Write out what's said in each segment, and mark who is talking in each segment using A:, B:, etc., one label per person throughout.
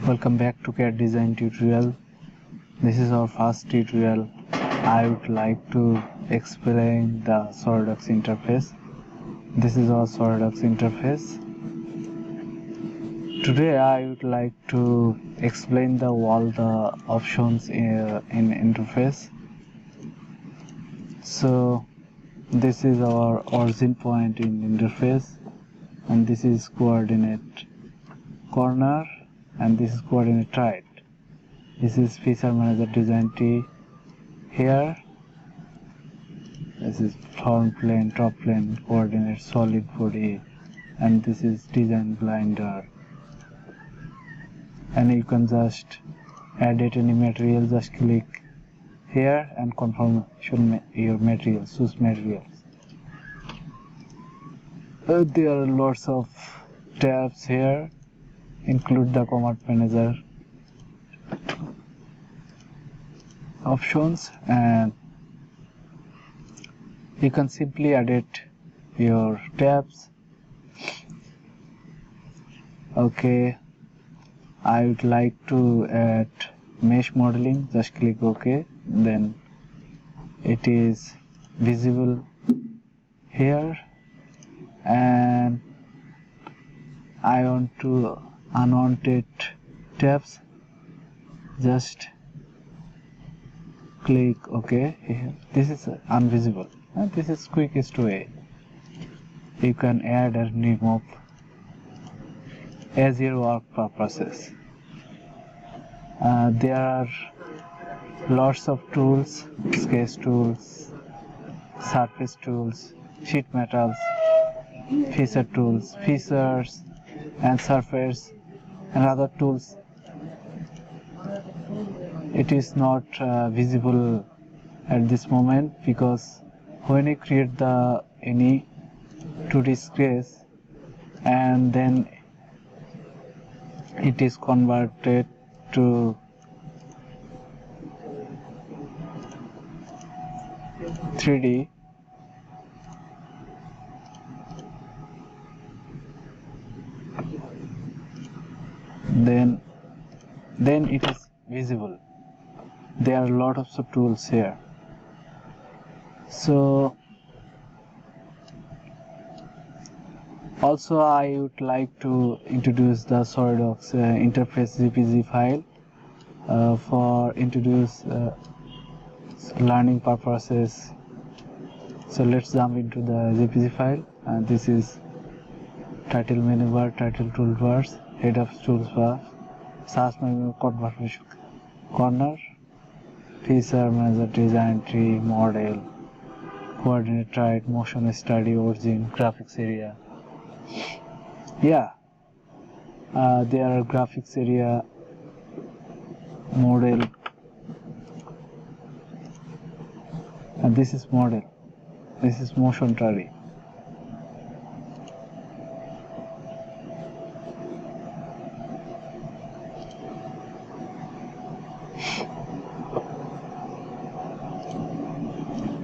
A: Welcome back to CAD design tutorial. This is our first tutorial. I would like to explain the SolidWorks interface. This is our SolidWorks interface. Today I would like to explain all the options in interface. So this is our origin point in interface, and this is coordinate corner, and this is coordinate right. This is feature manager design tree. Here this is front plane, top plane, coordinate, solid body, and this is design blinder. And you can just edit any material, just click here and confirm your material, choose materials. There are lots of tabs here, include the command manager options, and you can simply edit your tabs. Okay, I would like to add mesh modeling, just click OK, then it is visible here. And I want to unwanted tabs, just click OK here. This is invisible, and this is quickest way. You can add and remove as your work purposes. There are lots of tools: sketch tools, surface tools, sheet metals, feature tools, features and surface, and other tools. It is not visible at this moment, because when you create any 2D sketch and then it is converted to 3D, then it is visible. There are a lot of tools here. So also I would like to introduce the SolidWorks interface JPG file for introduce learning purposes. So let's jump into the JPG file, and this is title menu bar, title toolbars, head of toolbar, search menu, confirmation corner, feature manager design tree, model, coordinate right, motion study, origin, graphics area. There are graphics area, model, and this is model. This is motion tree.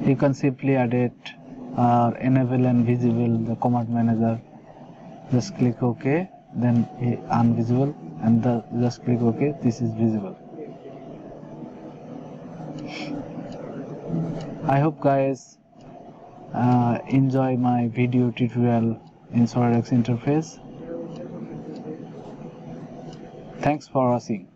A: You can simply edit or enable and visible the command manager. Just click OK, then unvisible, and just click OK. This is visible. I hope guys enjoy my video tutorial in SolidWorks interface. Thanks for watching.